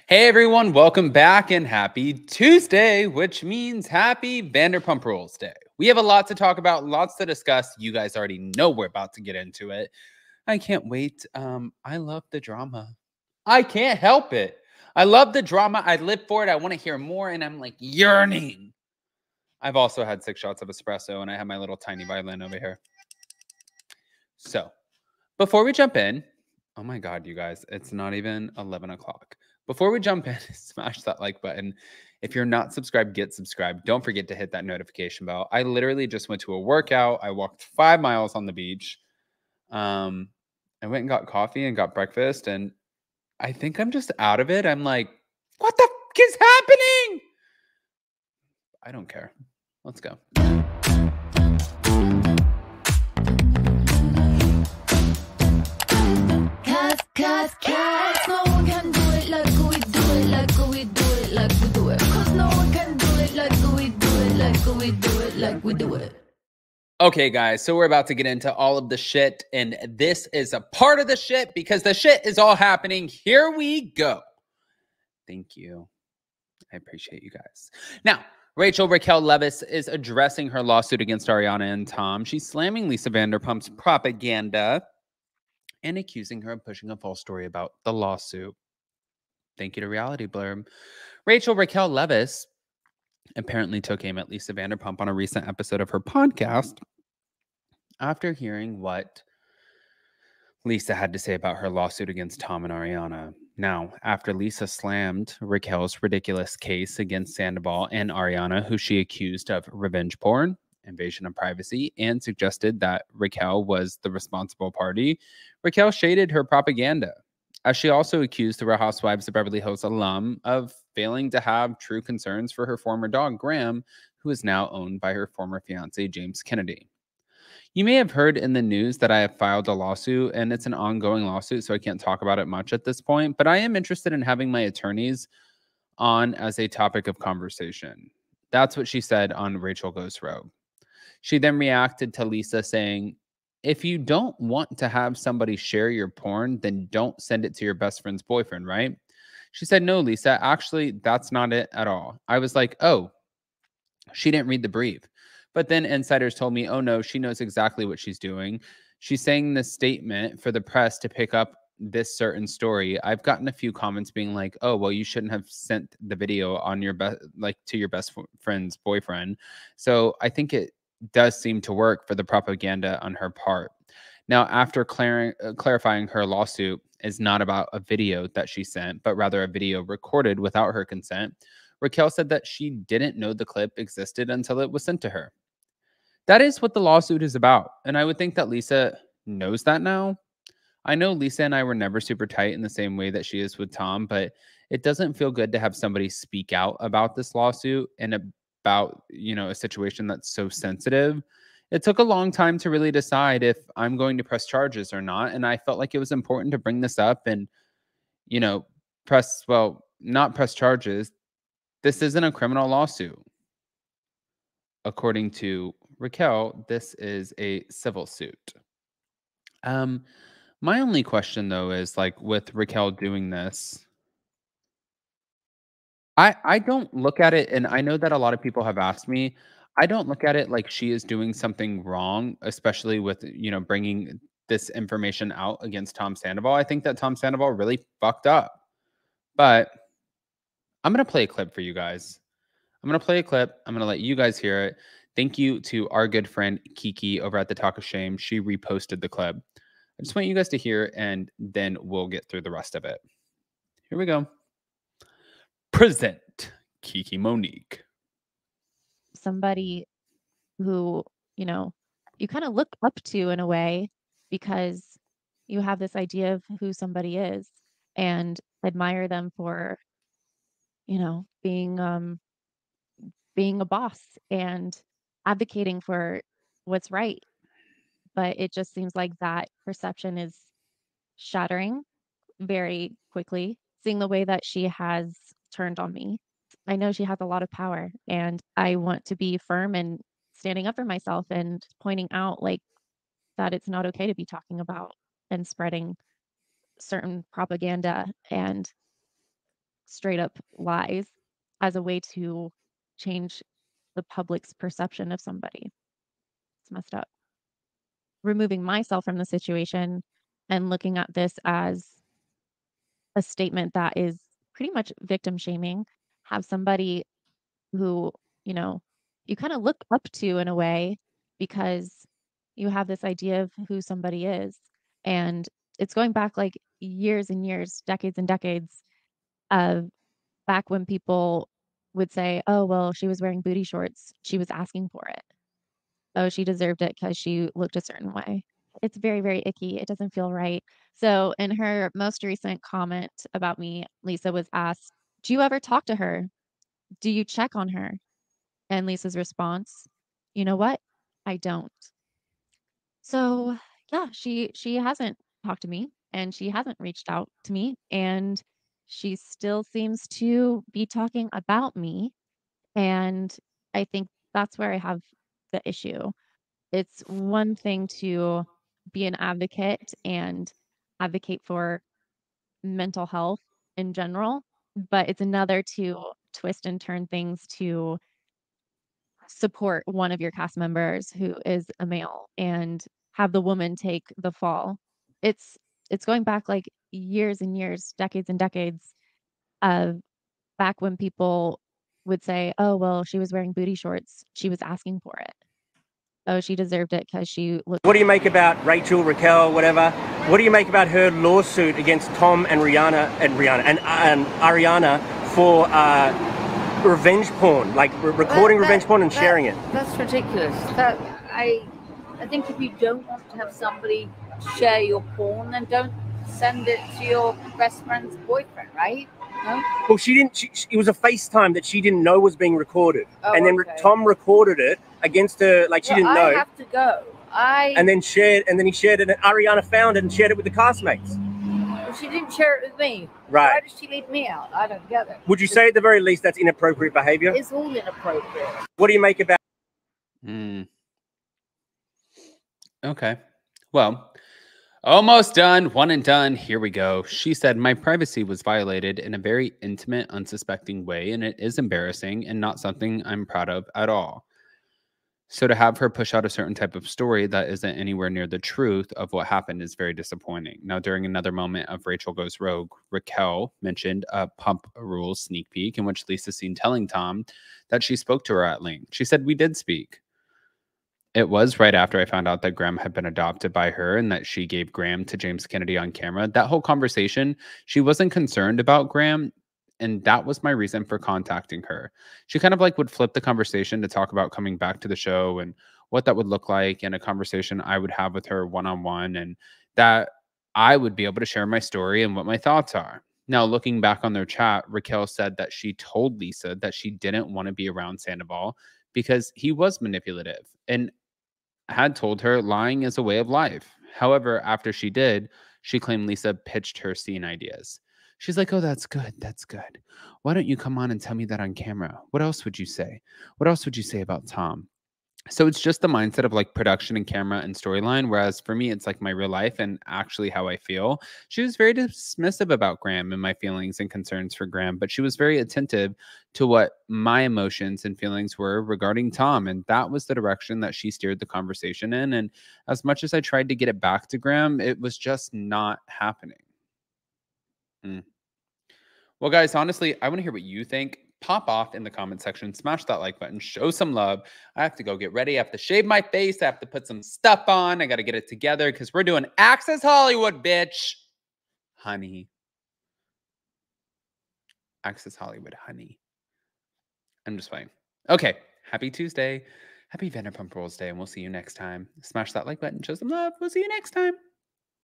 Hey everyone, welcome back and happy Tuesday, which means happy Vanderpump Rules Day. We have a lot to talk about, lots to discuss. You guys already know we're about to get into it. I can't wait. I love the drama. I can't help it. I love the drama. I live for it. I want to hear more, and I'm like yearning. I've also had 6 shots of espresso, and I have my little tiny violin over here. So, before we jump in, oh my God, you guys, it's not even 11 o'clock. Before we jump in, smash that like button. If you're not subscribed, get subscribed. Don't forget to hit that notification bell. I literally just went to a workout. I walked 5 miles on the beach. I went and got coffee and got breakfast, and I think I'm just out of it. I'm like, what the f is happening? I don't care. Let's go. Cause no one can do it like we do it, like we do it, like we do it. Cause no one can do it like we do it, like we do it, like we do it. Okay, guys, so we're about to get into all of the shit, and this is a part of the shit because the shit is all happening. Here we go. Thank you. I appreciate you guys. Now, Raquel Leviss is addressing her lawsuit against Ariana and Tom. She's slamming Lisa Vanderpump's propaganda and accusing her of pushing a false story about the lawsuit. Thank you to Reality Blurb. Raquel Leviss apparently took aim at Lisa Vanderpump on a recent episode of her podcast after hearing what Lisa had to say about her lawsuit against Tom and Ariana. Now, after Lisa slammed Raquel's ridiculous case against Sandoval and Ariana, who she accused of revenge porn, invasion of privacy, and suggested that Raquel was the responsible party, Raquel shaded her propaganda, as she also accused the Real Housewives of Beverly Hills alum of failing to have true concerns for her former dog, Graham, who is now owned by her former fiancé, James Kennedy. You may have heard in the news that I have filed a lawsuit, and it's an ongoing lawsuit, so I can't talk about it much at this point, but I am interested in having my attorneys on as a topic of conversation. That's what she said on Rachel Goes Rogue. She then reacted to Lisa saying, if you don't want to have somebody share your porn, then don't send it to your best friend's boyfriend, right? She said, no, Lisa, actually, that's not it at all. I was like, oh, she didn't read the brief. But then insiders told me, oh no, she knows exactly what she's doing. She's saying this statement for the press to pick up this certain story. I've gotten a few comments being like, oh, well, you shouldn't have sent the video on your to your best friend's boyfriend. So I think it does seem to work for the propaganda on her part. Now, after clarifying her lawsuit is not about a video that she sent, but rather a video recorded without her consent, Raquel said that she didn't know the clip existed until it was sent to her. That is what the lawsuit is about. And I would think that Lisa knows that now. I know Lisa and I were never super tight in the same way that she is with Tom, but it doesn't feel good to have somebody speak out about this lawsuit and about, a situation that's so sensitive. It took a long time to really decide if I'm going to press charges or not. And I felt like it was important to bring this up and, not press charges. This isn't a criminal lawsuit. According to Raquel, this is a civil suit. My only question though is like with Raquel doing this, I don't look at it, and I know that a lot of people have asked me, I don't look at it like she is doing something wrong, especially with, bringing this information out against Tom Sandoval. I think that Tom Sandoval really fucked up. But I'm going to play a clip for you guys. I'm going to play a clip. I'm going to let you guys hear it. Thank you to our good friend Kiki over at the Talk of Shame. She reposted the clip. I just want you guys to hear it, and then we'll get through the rest of it. Here we go. Present Kiki Monique. Somebody who, you kind of look up to in a way because you have this idea of who somebody is and admire them for, being a boss and advocating for what's right. But it just seems like that perception is shattering very quickly, seeing the way that she has turned on me. I know she has a lot of power, and I want to be firm and standing up for myself and pointing out like that it's not okay to be talking about and spreading certain propaganda and straight up lies as a way to change the public's perception of somebody. It's messed up. Removing myself from the situation and looking at this as a statement that is pretty much victim shaming, have somebody who, you know, you kind of look up to in a way because you have this idea of who somebody is. And it's going back like years and years, decades and decades of back when people would say, oh, well, she was wearing booty shorts. She was asking for it. Oh, she deserved it because she looked a certain way. It's very, very icky. It doesn't feel right. So, in her most recent comment about me, Lisa was asked, do you ever talk to her? Do you check on her? And Lisa's response, you know what? I don't. So, yeah, she hasn't talked to me and she hasn't reached out to me and she still seems to be talking about me, and I think that's where I have the issue. It's one thing to be an advocate and advocate for mental health in general, but it's another to twist and turn things to support one of your cast members who is a male and have the woman take the fall. It's it's going back like years and years, decades and decades of back when people would say, "Oh, well, she was wearing booty shorts. She was asking for it. Oh, she deserved it because she looked." What do you make about Rachel, Raquel, whatever? What do you make about her lawsuit against Tom and Ariana for revenge porn, like recording revenge porn and sharing it? That's ridiculous. I think if you don't want to have somebody share your porn, then don't send it to your best friend's boyfriend, right? No? Well, she didn't. It was a FaceTime that she didn't know was being recorded, and then okay. Tom recorded it against her, like she didn't know. I have to go. And then he shared it, and Ariana found it and shared it with the castmates. Well, she didn't share it with me. Right. Why did she leave me out? I don't get it. Would you say at the very least that's inappropriate behavior? It's all inappropriate. What do you make about? Okay. Well, almost done. One and done. Here we go. She said, my privacy was violated in a very intimate, unsuspecting way, and it is embarrassing and not something I'm proud of at all. So to have her push out a certain type of story that isn't anywhere near the truth of what happened is very disappointing. Now, during another moment of Rachel Goes Rogue, Raquel mentioned a Pump Rules sneak peek in which Lisa's seen telling Tom that she spoke to her at length. She said, we did speak. It was right after I found out that Graham had been adopted by her and that she gave Graham to James Kennedy on camera. That whole conversation, she wasn't concerned about Graham, and that was my reason for contacting her. She kind of like would flip the conversation to talk about coming back to the show and what that would look like, and a conversation I would have with her one-on-one, and that I would be able to share my story and what my thoughts are. Now, looking back on their chat, Raquel said that she told Lisa that she didn't want to be around Sandoval because he was manipulative and had told her lying is a way of life. However, after she did, she claimed Lisa pitched her scene ideas. She's like, oh, that's good. That's good. Why don't you come on and tell me that on camera? What else would you say? What else would you say about Tom? So it's just the mindset of like production and camera and storyline. Whereas for me, it's like my real life and actually how I feel. She was very dismissive about Graham and my feelings and concerns for Graham, but she was very attentive to what my emotions and feelings were regarding Tom. And that was the direction that she steered the conversation in. And as much as I tried to get it back to Graham, it was just not happening. Well, guys, honestly, I want to hear what you think. Pop off in the comment section, smash that like button, show some love. I have to go get ready. I have to shave my face. I have to put some stuff on. I got to get it together because we're doing Access Hollywood, bitch. Honey. Access Hollywood, honey. I'm just playing. Okay. Happy Tuesday. Happy Vanderpump Rules Day, and we'll see you next time. Smash that like button, show some love. We'll see you next time.